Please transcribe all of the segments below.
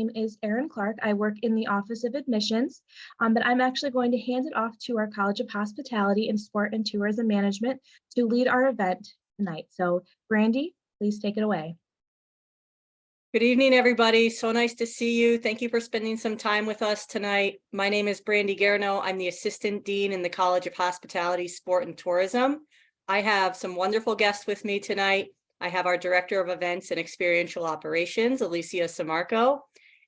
name is Erin Clark. I work in the Office of Admissions, but I'm actually going to hand it off to our College of Hospitality and Sport and Tourism Management to lead our event tonight. So Brandy, please take it away. Good evening, everybody. So nice to see you. Thank you for spending some time with us tonight. My name is Brandy Garno. I'm the Assistant Dean in the College of Hospitality, Sport, and Tourism. I have some wonderful guests with me tonight. I have our Director of Events and Experiential Operations, Alicia Samarco,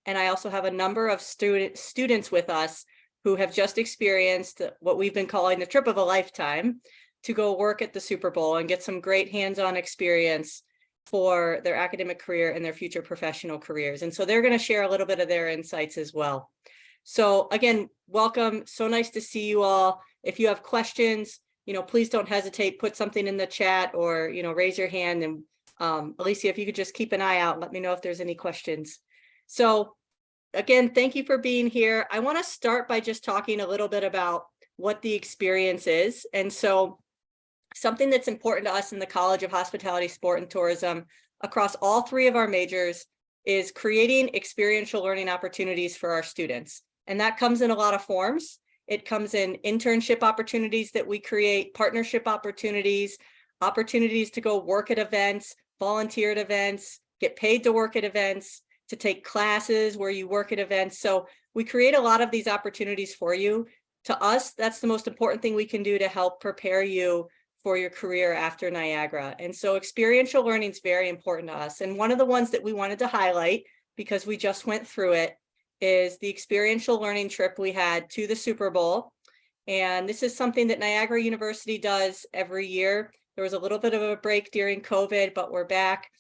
and I also have a number of students with us who have just experienced what we've been calling the trip of a lifetime to go work at the Super Bowl and get some great hands-on experience for their academic career and their future professional careers. And so they're going to share a little bit of their insights as well. So again, welcome. So nice to see you all. If you have questions, please don't hesitate, put something in the chat or, raise your hand. And Alicia, if you could just keep an eye out, let me know if there's any questions. So again, thank you for being here. I want to start by just talking a little bit about what the experience is. And so something that's important to us in the College of Hospitality, Sport, and Tourism across all three of our majors is creating experiential learning opportunities for our students. And that comes in a lot of forms. It comes in internship opportunities that we create, partnership opportunities, opportunities to go work at events, volunteer at events, get paid to work at events, to take classes where you work at events. So we create a lot of these opportunities for you. To us, that's the most important thing we can do to help prepare you for your career after Niagara. And so experiential learning is very important to us. And one of the ones that we wanted to highlight, because we just went through it, is the experiential learning trip we had to the Super Bowl. And this is something that Niagara University does every year. There was a little bit of a break during COVID, but we're back.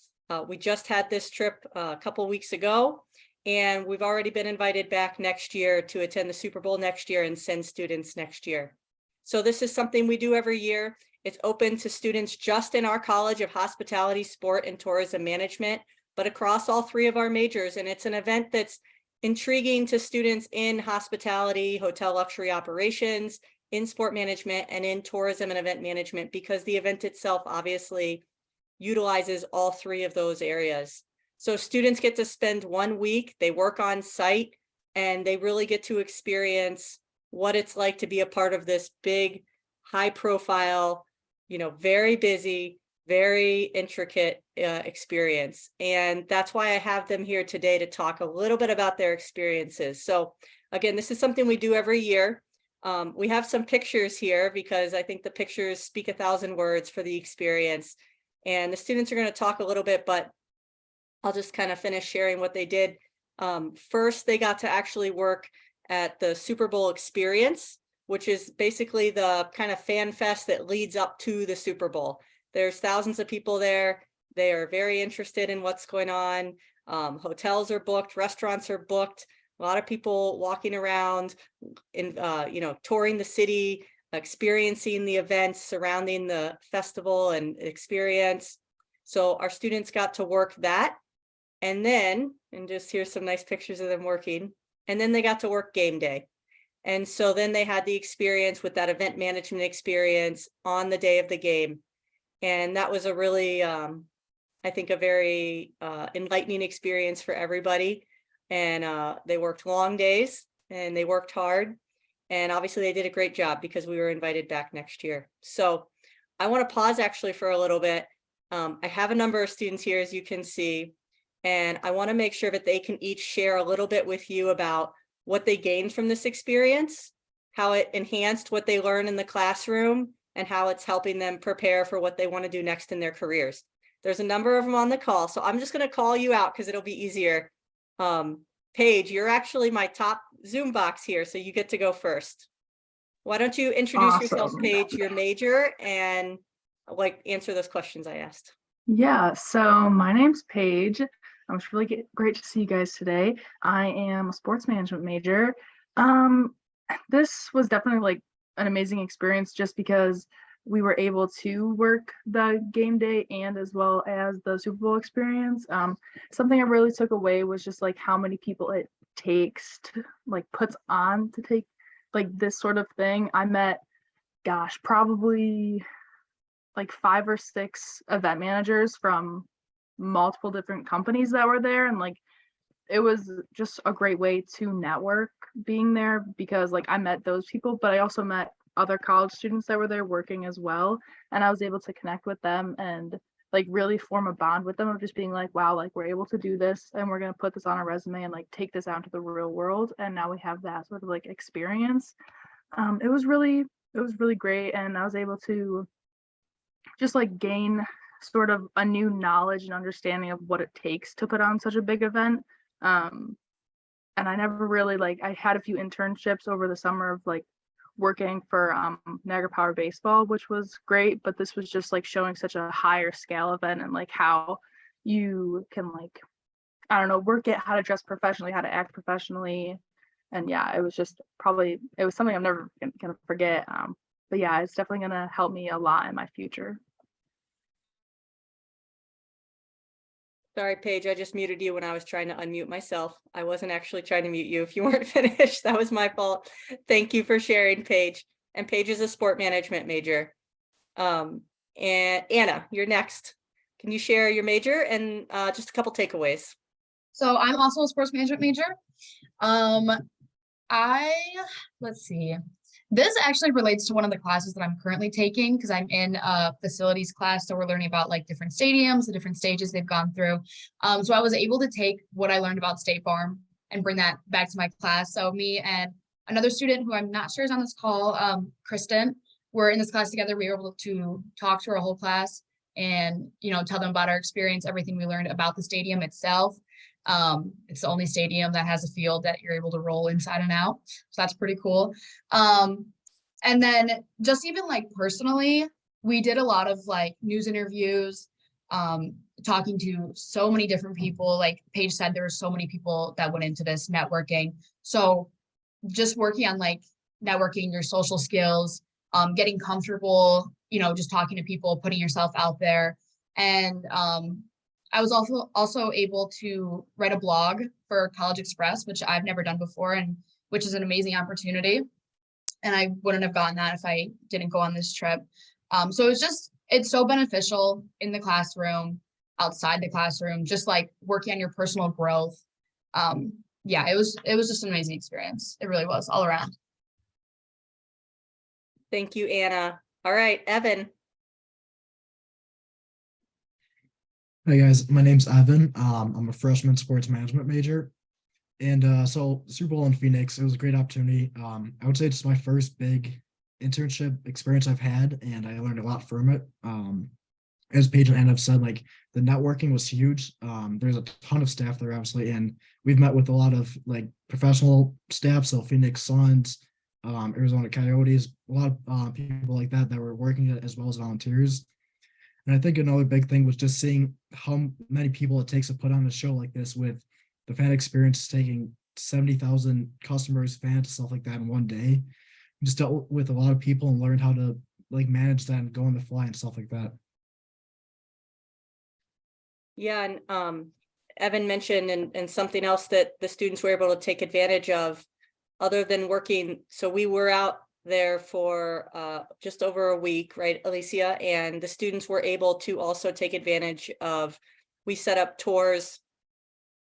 We just had this trip a couple weeks ago, and we've already been invited back next year to attend the Super Bowl next year and send students next year. So this is something we do every year. It's open to students just in our College of Hospitality, Sport, and Tourism Management, but across all three of our majors. And it's an event that's intriguing to students in hospitality, hotel luxury operations, in sport management, and in tourism and event management, because the event itself obviously utilizes all three of those areas. So students get to spend 1 week, they work on site, and they really get to experience what it's like to be a part of this big, high profile, very busy, very intricate experience. And that's why I have them here today to talk a little bit about their experiences. So again, this is something we do every year. We have some pictures here because I think the pictures speak 1,000 words for the experience. And the students are going to talk a little bit, but I'll just kind of finish sharing what they did. First, they got to actually work at the Super Bowl experience, which is basically the kind of fan fest that leads up to the Super Bowl. There's thousands of people there. They are very interested in what's going on. Hotels are booked, restaurants are booked. A lot of people walking around, touring the city, experiencing the events surrounding the festival and experience. So our students got to work that. And just here's some nice pictures of them working. And then they got to work game day. And so then they had the experience with that event management experience on the day of the game. And that was a really, I think, a very enlightening experience for everybody. And they worked long days and they worked hard. And obviously they did a great job because we were invited back next year. So I want to pause actually for a little bit. I have a number of students here, as you can see, and I want to make sure that they can each share a little bit with you about what they gained from this experience, how it enhanced what they learned in the classroom, and how it's helping them prepare for what they want to do next in their careers. There's a number of them on the call, so I'm just going to call you out because it'll be easier. Paige, you're actually my top Zoom box here, so you get to go first. Why don't you introduce yourself, Paige, your major, and answer those questions I asked. Yeah, so my name's Paige. It's really great to see you guys today. I am a sports management major. This was definitely an amazing experience just because we were able to work the game day and as well as the Super Bowl experience. Something I really took away was just how many people it takes to puts on to take this sort of thing. I met, probably 5 or 6 event managers from multiple different companies that were there, and it was just a great way to network being there because like I met those people, but I also met other college students that were there working as well. And I was able to connect with them and like really form a bond with them of just being like, wow, like we're able to do this and we're going to put this on our resume and like take this out into the real world. And now we have that sort of like experience. It was really great. And I was able to just like gain sort of a new knowledge and understanding of what it takes to put on such a big event. Um, and I never really like I had a few internships over the summer of like working for Niagara Power Baseball, which was great, but this was just like showing such a higher scale event and like how you can like I don't know work at how to dress professionally, how to act professionally, and yeah, it was just probably it was something I'm never gonna forget. But yeah, it's definitely gonna help me a lot in my future. Sorry, Paige, I just muted you when I was trying to unmute myself. I wasn't actually trying to mute you. If you weren't finished, that was my fault. Thank you for sharing, Paige. And Paige is a sport management major. And Anna, you're next. Can you share your major and just a couple takeaways? So I'm also a sports management major. Let's see. This actually relates to one of the classes that I'm currently taking because I'm in a facilities class. So we're learning about like different stadiums, the different stages they've gone through. So I was able to take what I learned about State Farm and bring that back to my class. So me and another student who I'm not sure is on this call, Kristen, we're in this class together. We were able to talk to our whole class and, tell them about our experience, everything we learned about the stadium itself. It's the only stadium that has a field that you're able to roll inside and out. So that's pretty cool. And then just even like personally, we did a lot of like news interviews, talking to so many different people. Like Paige said, there were so many people that went into this networking. So just working on like networking, your social skills, getting comfortable, just talking to people, putting yourself out there. And I was also able to write a blog for College Express, which I've never done before, and which is an amazing opportunity. And I wouldn't have gotten that if I didn't go on this trip. So it's so beneficial in the classroom, outside the classroom, just like working on your personal growth. Yeah, it was just an amazing experience. It really was all around. Thank you, Anna. All right, Evan. Hi guys, my name's Evan. I'm a freshman sports management major. And so Super Bowl in Phoenix, it was a great opportunity. I would say it's my first big internship experience I've had, and I learned a lot from it. As Paige and Anna have said, like the networking was huge. There's a ton of staff there, obviously, and we've met with a lot of like professional staff, so Phoenix Suns, Arizona Coyotes, a lot of people like that were working as well as volunteers. And I think another big thing was just seeing how many people it takes to put on a show like this with the fan experience taking 70,000 customers, fans, stuff like that in one day. Just dealt with a lot of people and learned how to like manage that and go on the fly and stuff like that. Yeah, and Evan mentioned and something else that the students were able to take advantage of other than working. So we were out there for just over a week, right, Alicia? And the students were able to also take advantage of, we set up tours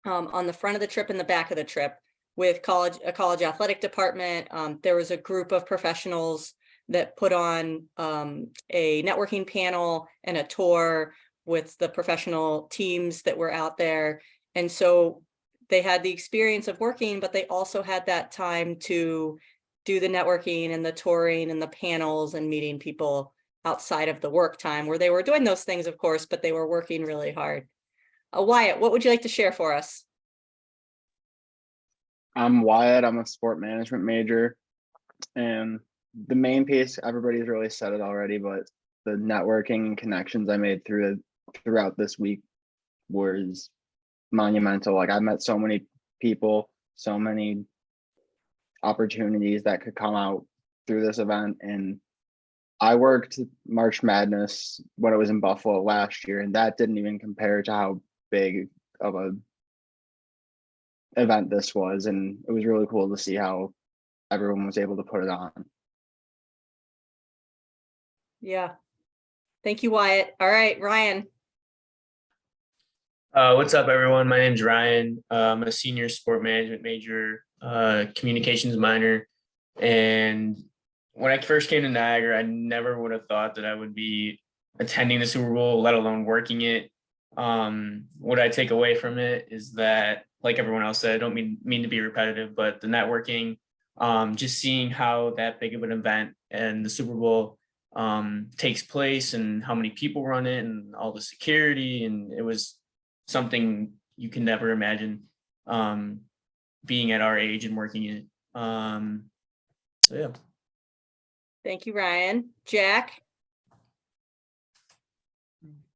on the front of the trip and the back of the trip with a college athletic department. There was a group of professionals that put on a networking panel and a tour with the professional teams that were out there. And so they had the experience of working, but they also had that time to do the networking and the touring and the panels and meeting people outside of the work time where they were doing those things, of course, but they were working really hard. Wyatt, what would you like to share for us? I'm Wyatt. I'm a sport management major, and the main piece, everybody's really said it already, but the networking and connections I made throughout this week was monumental. Like I met so many people, so many opportunities that could come out through this event. And I worked March Madness when it was in Buffalo last year, and that didn't even compare to how big of a event this was. And it was really cool to see how everyone was able to put it on. Yeah. Thank you, Wyatt. All right, Ryan. What's up, everyone? My name's Ryan. I'm a senior sport management major, communications minor. And when I first came to Niagara, I never would have thought that I would be attending the Super Bowl, let alone working it. What I take away from it is that, like everyone else said, I don't mean to be repetitive, but the networking, just seeing how that big of an event and the Super Bowl takes place and how many people run it and all the security, and it was something you can never imagine being at our age and working in it. So yeah. Thank you, Ryan. Jack?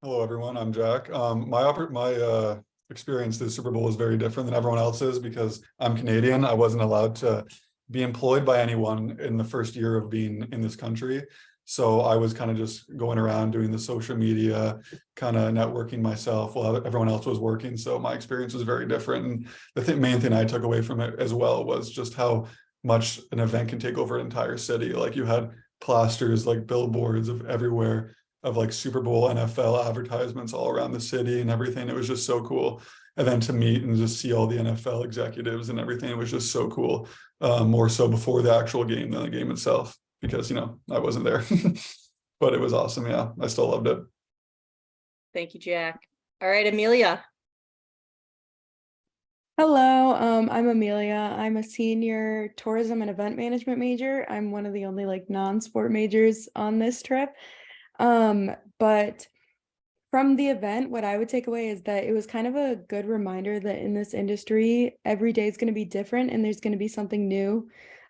Hello, everyone. I'm Jack. My experience this Super Bowl is very different than everyone else's because I'm Canadian. I wasn't allowed to be employed by anyone in the first year of being in this country. So I was kind of just going around doing the social media, kind of networking myself while everyone else was working. So my experience was very different. And the main thing I took away from it as well was just how much an event can take over an entire city. Like you had plasters, like billboards of everywhere of like Super Bowl, NFL advertisements all around the city and everything. It was just so cool. And then to meet and just see all the NFL executives and everything, it was just so cool. More so before the actual game than the game itself, because, you know, I wasn't there, but it was awesome. Yeah, I still loved it. Thank you, Jack. All right, Amelia. Hello, I'm Amelia. I'm a senior tourism and event management major. I'm one of the only like non-sport majors on this trip. But from the event, what I would take away is that it was kind of a good reminder that in this industry, every day is going to be different and there's going to be something new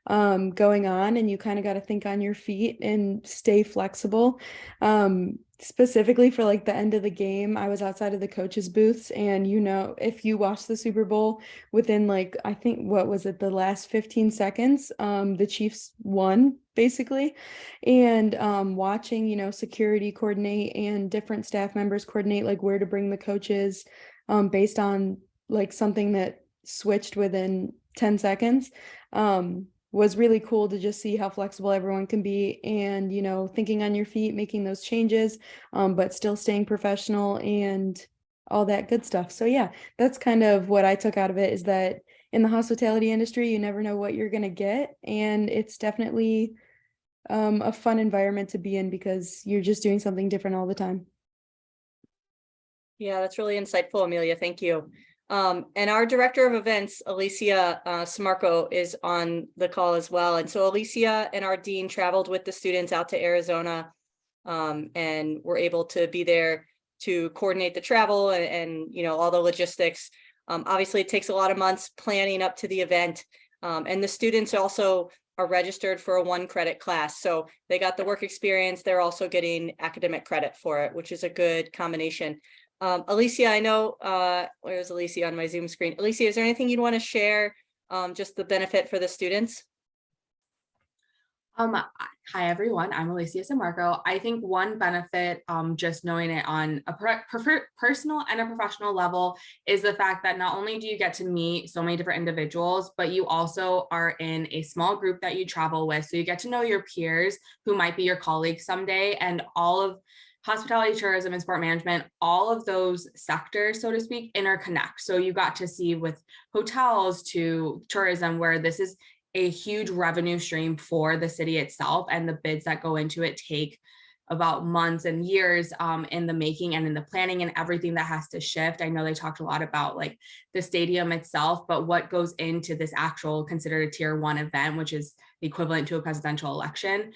going on, and you kind of got to think on your feet and stay flexible. Specifically for like the end of the game, I was outside of the coaches' booths, and you know, if you watch the Super Bowl within like, I think, what was it, the last 15 seconds, the Chiefs won basically. And watching, you know, security coordinate and different staff members coordinate like where to bring the coaches based on like something that switched within 10 seconds. Was really cool to just see how flexible everyone can be, and, you know, thinking on your feet, making those changes, but still staying professional and all that good stuff. So yeah, that's kind of what I took out of it, is that in the hospitality industry, you never know what you're going to get. And it's definitely a fun environment to be in because you're just doing something different all the time. Yeah, that's really insightful, Amelia. Thank you. And our director of events, Alicia Samarco, is on the call as well. And so Alicia and our dean traveled with the students out to Arizona and were able to be there to coordinate the travel and you know, all the logistics. Obviously, it takes a lot of months planning up to the event. And the students also are registered for a 1-credit class. So they got the work experience. They're also getting academic credit for it, which is a good combination. Alicia, I know, where's Alicia on my Zoom screen? Alicia, is there anything you'd want to share, just the benefit for the students? Hi everyone, I'm Alicia Samarco. I think one benefit, just knowing it on a personal and a professional level, is the fact that not only do you get to meet so many different individuals, but you also are in a small group that you travel with. So you get to know your peers who might be your colleagues someday, and all of hospitality, tourism, and sport management, all of those sectors, so to speak, interconnect. So you got to see with hotels to tourism, where this is a huge revenue stream for the city itself, and the bids that go into it take about months and years in the making and in the planning and everything that has to shift. I know they talked a lot about like the stadium itself, but what goes into this actual considered a tier 1 event, which is the equivalent to a presidential election.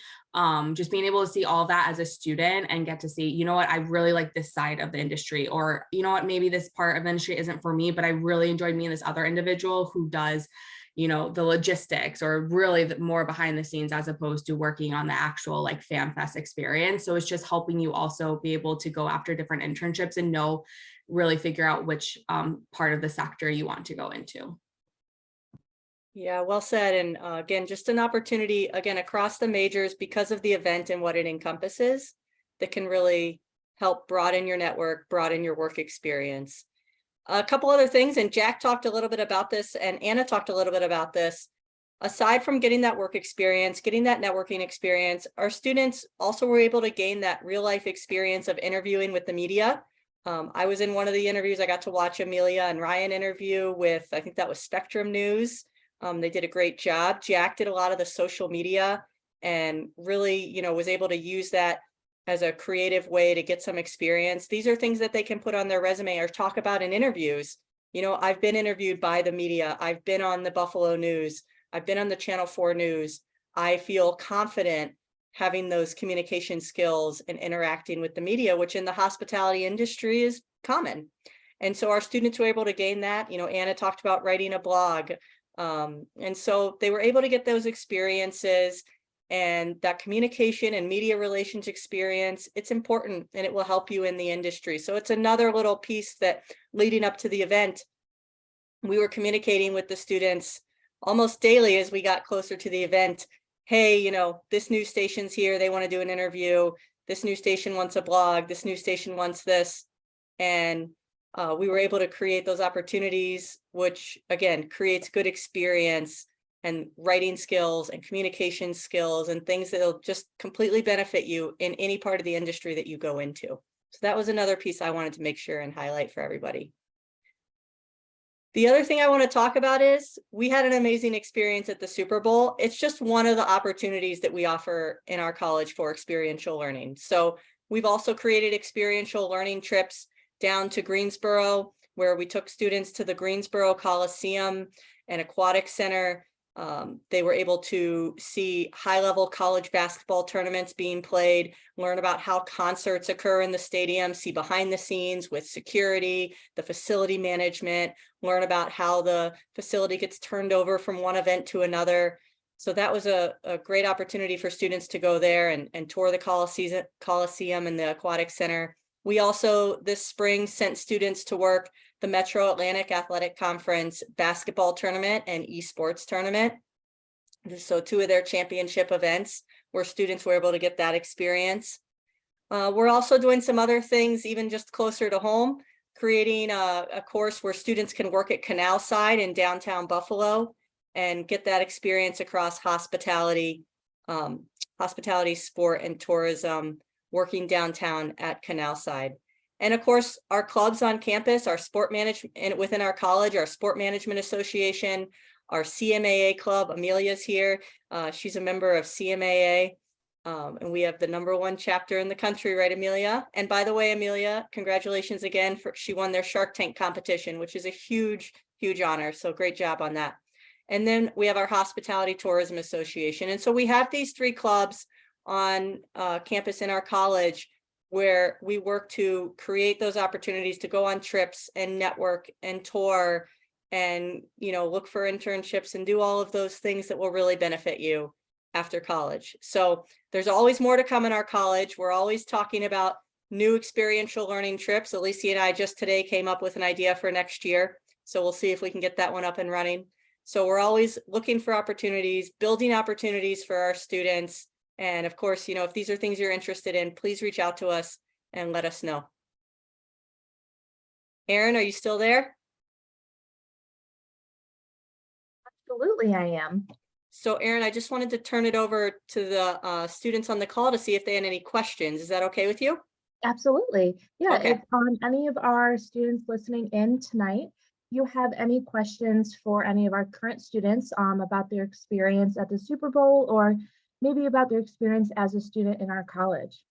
Just being able to see all that as a student and get to see, you know what, I really like this side of the industry, or you know what, maybe this part of the industry isn't for me, but I really enjoyed meeting this other individual who does, you know, the logistics, or really more behind the scenes, as opposed to working on the actual like fan fest experience. So it's just helping you also be able to go after different internships and really figure out which part of the sector you want to go into. Yeah, well said. And again, just an opportunity, again, across the majors, because of the event and what it encompasses, that can really help broaden your network, broaden your work experience. A couple other things, and Jack talked a little bit about this, and Anna talked a little bit about this. Aside from getting that work experience, getting that networking experience, our students also were able to gain that real life experience of interviewing with the media. I was in one of the interviews. I got to watch Amelia and Ryan interview with, I think that was Spectrum News. They did a great job. Jack did a lot of the social media and really, you know, was able to use that as a creative way to get some experience. These are things that they can put on their resume or talk about in interviews. You know, I've been interviewed by the media. I've been on the Buffalo News. I've been on the Channel 4 News. I feel confident having those communication skills and interacting with the media, which in the hospitality industry is common. And so our students were able to gain that. You know, Anna talked about writing a blog. And so they were able to get those experiences, and that communication and media relations experience. It's important and it will help you in the industry. So it's another little piece that leading up to the event, we were communicating with the students almost daily as we got closer to the event. Hey, you know, this news station's here. They want to do an interview. This news station wants a blog. This news station wants this. And we were able to create those opportunities, which again, creates good experience and writing skills and communication skills and things that'll just completely benefit you in any part of the industry that you go into. So that was another piece I wanted to make sure and highlight for everybody. The other thing I want to talk about is we had an amazing experience at the Super Bowl. It's just one of the opportunities that we offer in our college for experiential learning. So we've also created experiential learning trips down to Greensboro, where we took students to the Greensboro Coliseum and Aquatic Center. They were able to see high-level college basketball tournaments being played, learn about how concerts occur in the stadium, see behind the scenes with security, the facility management, learn about how the facility gets turned over from one event to another. So that was a great opportunity for students to go there and tour the Coliseum and the Aquatic Center. We also this spring sent students to work the Metro Atlantic Athletic Conference basketball tournament and esports tournament. So 2 of their championship events where students were able to get that experience. We're also doing some other things, even just closer to home, creating a course where students can work at Canal Side in downtown Buffalo and get that experience across hospitality, sport, and tourism, working downtown at Canal Side. And of course, our clubs on campus, our sport management within our college, our Sport Management Association, our CMAA club. Amelia's here. She's a member of CMAA. And we have the #1 chapter in the country, right, Amelia? And by the way, Amelia, congratulations again she won their Shark Tank competition, which is a huge, huge honor. So great job on that. And then we have our Hospitality Tourism Association. And so we have these 3 clubs on campus in our college where we work to create those opportunities to go on trips and network and tour and, you know, look for internships and do all of those things that will really benefit you after college. So there's always more to come in our college. We're always talking about new experiential learning trips. Alicia and I just today came up with an idea for next year. So we'll see if we can get that one up and running. So we're always looking for opportunities, building opportunities for our students. And of course, you know, if these are things you're interested in, please reach out to us and let us know. Erin, are you still there? Absolutely, I am. So Erin, I just wanted to turn it over to the students on the call to see if they had any questions. Is that okay with you? Absolutely. Yeah, Okay. if any of our students listening in tonight, you have any questions for any of our current students about their experience at the Super Bowl, or maybe about their experience as a student in our college.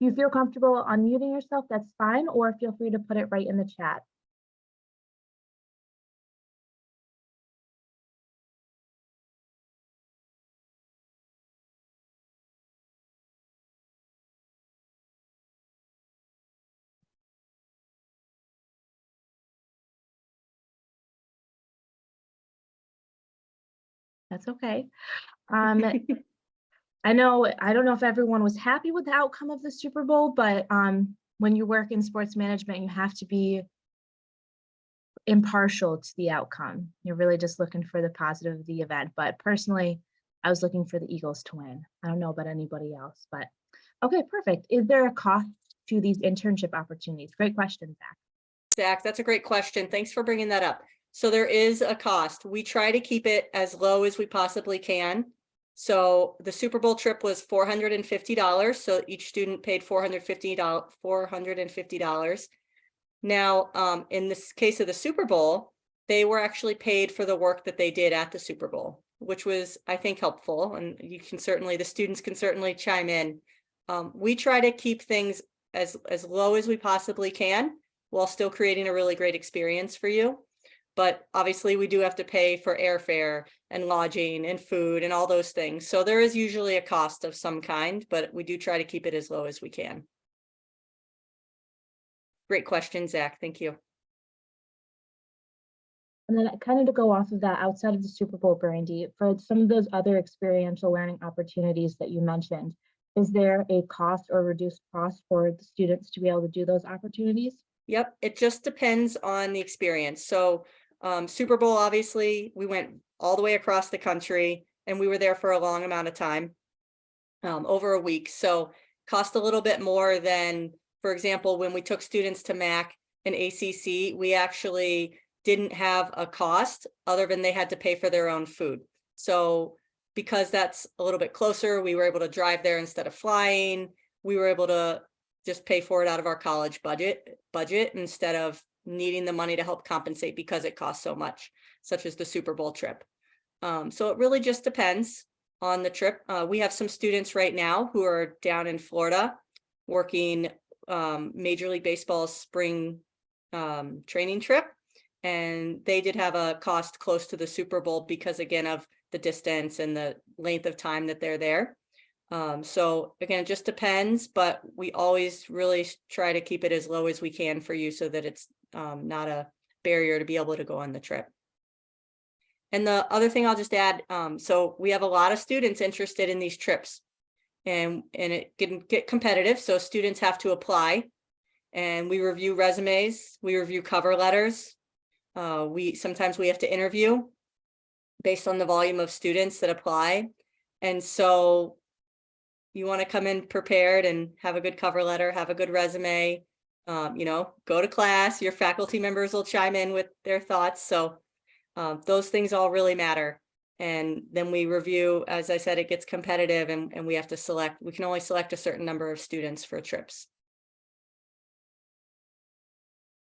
If you feel comfortable unmuting yourself, that's fine, or feel free to put it right in the chat. That's okay. I don't know if everyone was happy with the outcome of the Super Bowl, but when you work in sports management, you have to be impartial to the outcome. You're really just looking for the positive of the event. But personally, I was looking for the Eagles to win. I don't know about anybody else, but okay, perfect. Is there a cost to these internship opportunities? Great question, Zach. Zach, that's a great question. Thanks for bringing that up. So there is a cost. We try to keep it as low as we possibly can. So the Super Bowl trip was $450. So each student paid $450. Now, in this case of the Super Bowl, they were actually paid for the work that they did at the Super Bowl, which was, I think, helpful. And the students can certainly chime in. We try to keep things as low as we possibly can while still creating a really great experience for you. But obviously we do have to pay for airfare and lodging and food and all those things. So there is usually a cost of some kind, but we do try to keep it as low as we can. Great question, Zach. Thank you. And then kind of to go off of that, outside of the Super Bowl, Brandy, for some of those other experiential learning opportunities that you mentioned, is there a cost or reduced cost for the students to be able to do those opportunities? Yep, it just depends on the experience. So Super Bowl, obviously, we went all the way across the country and we were there for a long amount of time, over a week. So cost a little bit more than, for example, when we took students to MAC and ACC, we actually didn't have a cost other than they had to pay for their own food. So because that's a little bit closer, we were able to drive there instead of flying. We were able to just pay for it out of our college budget instead of needing the money to help compensate because it costs so much, such as the Super Bowl trip. So it really just depends on the trip. We have some students right now who are down in Florida working Major League Baseball's spring training trip. And they did have a cost close to the Super Bowl because, again, of the distance and the length of time that they're there. So again, it just depends, but we always really try to keep it as low as we can for you so that it's not a barrier to be able to go on the trip. And the other thing I'll just add, so we have a lot of students interested in these trips and it can get competitive. So students have to apply and we review resumes, we review cover letters. Sometimes we have to interview based on the volume of students that apply. And so you want to come in prepared and have a good cover letter, have a good resume, go to class, your faculty members will chime in with their thoughts. So those things all really matter. And then we review, as I said, it gets competitive and we have to we can only select a certain number of students for trips.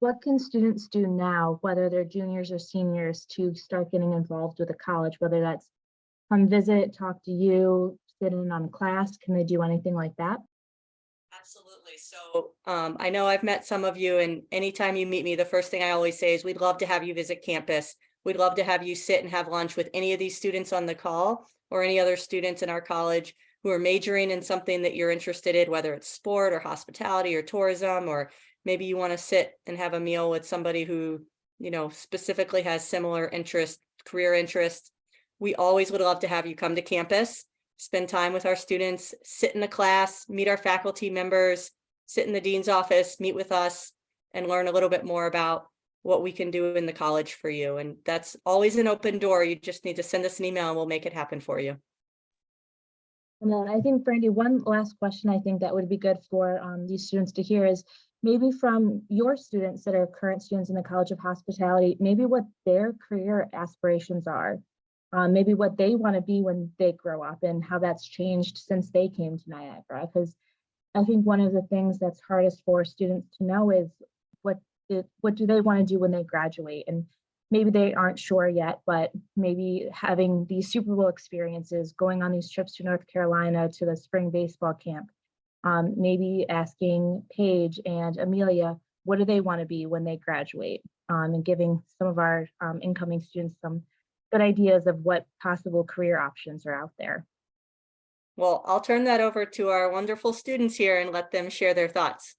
What can students do now, whether they're juniors or seniors, to start getting involved with a college, whether that's come visit, talk to you, sit in on class? Can they do anything like that? Absolutely. So I know I've met some of you, and anytime you meet me, the first thing I always say is we'd love to have you visit campus. We'd love to have you sit and have lunch with any of these students on the call or any other students in our college who are majoring in something that you're interested in, whether it's sport or hospitality or tourism, or maybe you want to sit and have a meal with somebody who, specifically has similar career interests. We always would love to have you come to campus, spend time with our students, sit in a class, meet our faculty members, sit in the dean's office, meet with us, and learn a little bit more about what we can do in the college for you. And that's always an open door. You just need to send us an email and we'll make it happen for you. And then I think, Brandy, one last question I think that would be good for these students to hear is maybe from your students that are current students in the College of Hospitality, maybe what their career aspirations are, maybe what they want to be when they grow up and how that's changed since they came to Niagara. Because I think one of the things that's hardest for students to know is what do they want to do when they graduate? And maybe they aren't sure yet, but maybe having these Super Bowl experiences, going on these trips to North Carolina to the spring baseball camp, maybe asking Paige and Amelia, what do they want to be when they graduate? And giving some of our incoming students some good ideas of what possible career options are out there. Well, I'll turn that over to our wonderful students here and let them share their thoughts.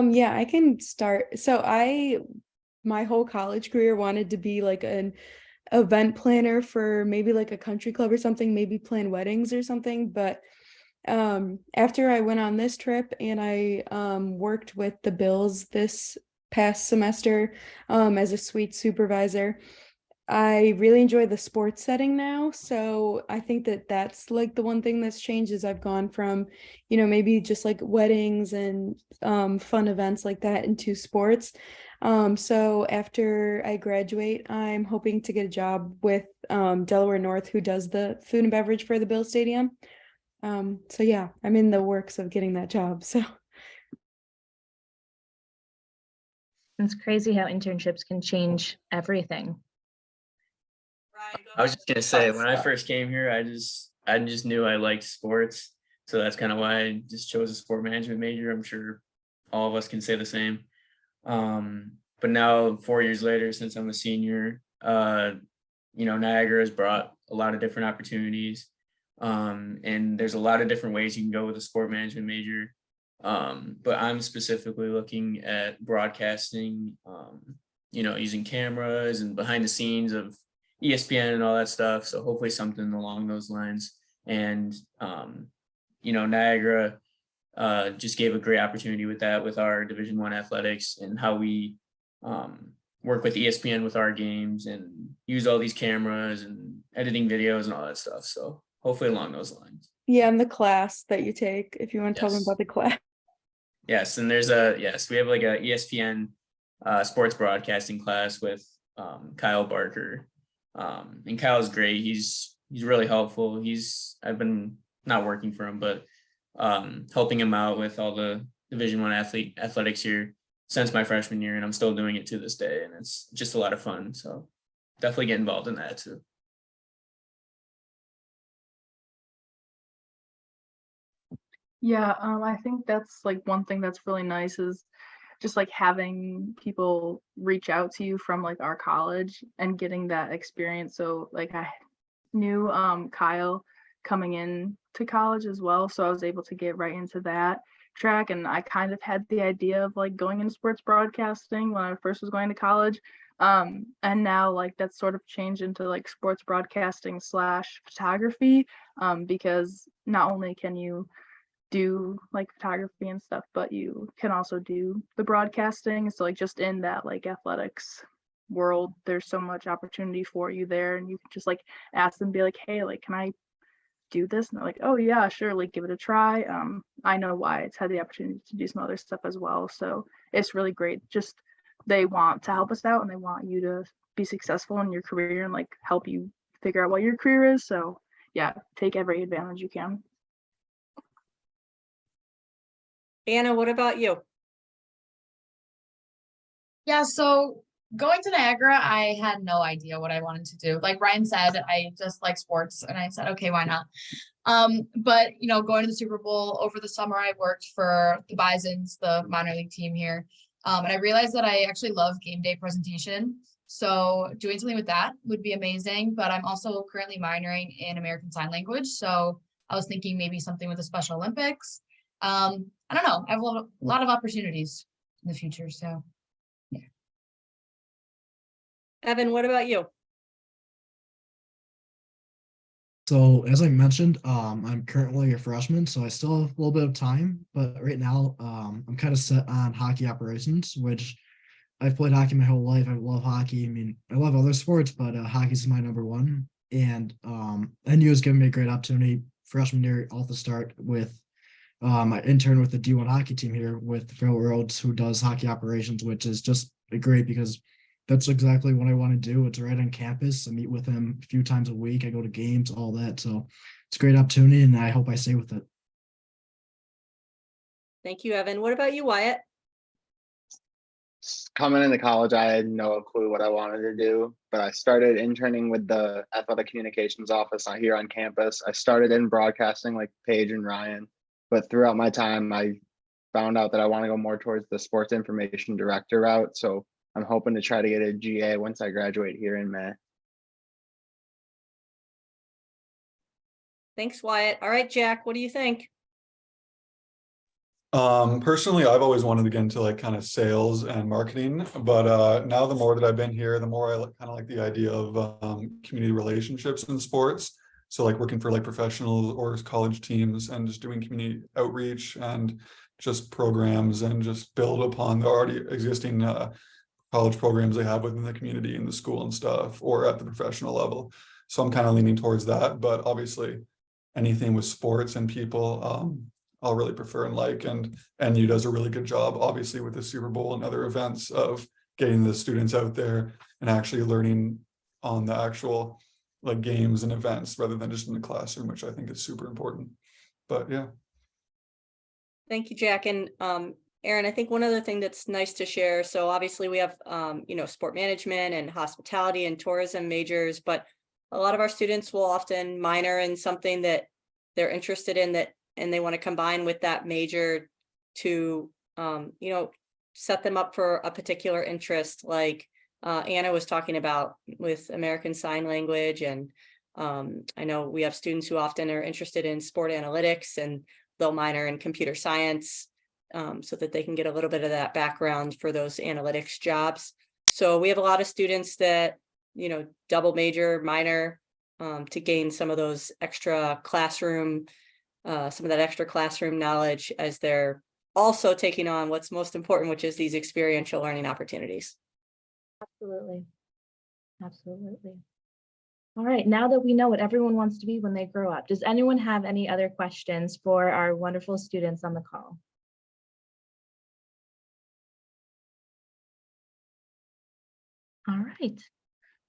Yeah, I can start. So my whole college career wanted to be like an event planner for maybe like a country club or something, maybe plan weddings or something. But after I went on this trip and I worked with the Bills this past semester as a suite supervisor, I really enjoy the sports setting now. So I think that that's like the one thing that's changed is I've gone from, maybe just like weddings and fun events like that into sports. So after I graduate, I'm hoping to get a job with Delaware North, who does the food and beverage for the Bill Stadium. So yeah, I'm in the works of getting that job. So It's crazy how internships can change everything. I was just gonna say, when I first came here, I just knew I liked sports. So that's kind of why I just chose a sport management major. I'm sure all of us can say the same. But now 4 years later, since I'm a senior, Niagara has brought a lot of different opportunities. And there's a lot of different ways you can go with a sport management major. But I'm specifically looking at broadcasting, using cameras and behind the scenes of ESPN and all that stuff. So hopefully something along those lines. And, Niagara just gave a great opportunity with that, with our Division I athletics and how we work with ESPN with our games and use all these cameras and editing videos and all that stuff. So hopefully along those lines. yeah, and the class that you take, if you want to tell them Yes. about the class. Yes, and we have like a ESPN sports broadcasting class with Kyle Barker. And Kyle's great. He's really helpful. I've been not working for him, but helping him out with all the Division I athletics here since my freshman year, and I'm still doing it to this day, and it's just a lot of fun. So definitely get involved in that too. Yeah, I think that's like one thing that's really nice is just like having people reach out to you from like our college and getting that experience. So like I knew Kyle coming in to college as well, so I was able to get right into that track, and I kind of had the idea of like going into sports broadcasting when I first was going to college. And now like that's sort of changed into like sports broadcasting / photography, because not only can you do like photography and stuff, but you can also do the broadcasting. So like just in that like athletics world, there's so much opportunity for you there, and you can just like ask them, be like, hey, like, can I do this? And they're like, oh yeah, sure, like give it a try. I know Wyatt's had the opportunity to do some other stuff as well, so it's really great. Just they want to help us out and they want you to be successful in your career and like help you figure out what your career is. So yeah, take every advantage you can. Anna, what about you? Yeah, so going to Niagara, I had no idea what I wanted to do. Like Ryan said, I just like sports, and I said, okay, why not? But going to the Super Bowl over the summer, I worked for the Bisons, the minor league team here. And I realized that I actually love game day presentation. So doing something with that would be amazing. But I'm also currently minoring in American Sign Language. So I was thinking maybe something with the Special Olympics. I don't know. I have a lot of opportunities in the future. So yeah. Evan, what about you? So as I mentioned, I'm currently a freshman, so I still have a little bit of time, but right now I'm kind of set on hockey operations, which I've played hockey my whole life. I love hockey. I mean, I love other sports, but hockey's my number one. And NU has given me a great opportunity freshman year off the start with I interned with the D1 hockey team here with Phil Rhodes, who does hockey operations, which is just great because that's exactly what I want to do. It's right on campus. I meet with him a few times a week. I go to games, all that. So it's a great opportunity, and I hope I stay with it. Thank you, Evan. What about you, Wyatt? Coming into college, I had no clue what I wanted to do, but I started interning with the athletic communications office here on campus. I started in broadcasting like Paige and Ryan, but throughout my time, I found out that I want to go more towards the sports information director route. So I'm hoping to try to get a GA once I graduate here in May. Thanks, Wyatt. All right, Jack, what do you think? Personally, I've always wanted to get into like kind of sales and marketing, but now the more that I've been here, the more I kind of like the idea of community relationships in sports. So like working for like professional or college teams and just doing community outreach and just programs and just build upon the already existing college programs they have within the community and the school and stuff, or at the professional level. So I'm kind of leaning towards that, but obviously anything with sports and people, I'll really prefer and like, and NU does a really good job, obviously, with the Super Bowl and other events of getting the students out there and actually learning on the actual like games and events rather than just in the classroom, which I think is super important. But yeah. Thank you, Jack. And Aaron, I think one other thing that's nice to share. So obviously we have, sport management and hospitality and tourism majors, but a lot of our students will often minor in something that they're interested in and they want to combine with that major to, set them up for a particular interest, like Anna was talking about with American Sign Language. And I know we have students who often are interested in sport analytics and they'll minor in computer science so that they can get a little bit of that background for those analytics jobs. So we have a lot of students that, double major, minor to gain some of those extra classroom, some of that extra classroom knowledge as they're also taking on what's most important, which is these experiential learning opportunities. Absolutely. Absolutely. All right, now that we know what everyone wants to be when they grow up, does anyone have any other questions for our wonderful students on the call? All right.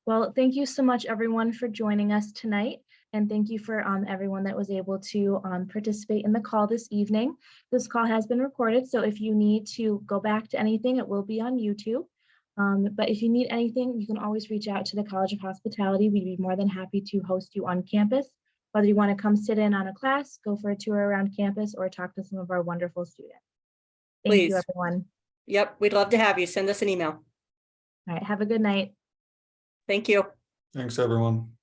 Well, thank you so much, everyone, for joining us tonight. And thank you for everyone that was able to participate in the call this evening. This call has been recorded, so if you need to go back to anything, it will be on YouTube. But if you need anything, you can always reach out to the College of Hospitality. We'd be more than happy to host you on campus, whether you want to come sit in on a class, go for a tour around campus, or talk to some of our wonderful students. Thank you, Please. everyone. Yep, we'd love to have you. Send us an email. All right, have a good night. Thank you. Thanks, everyone.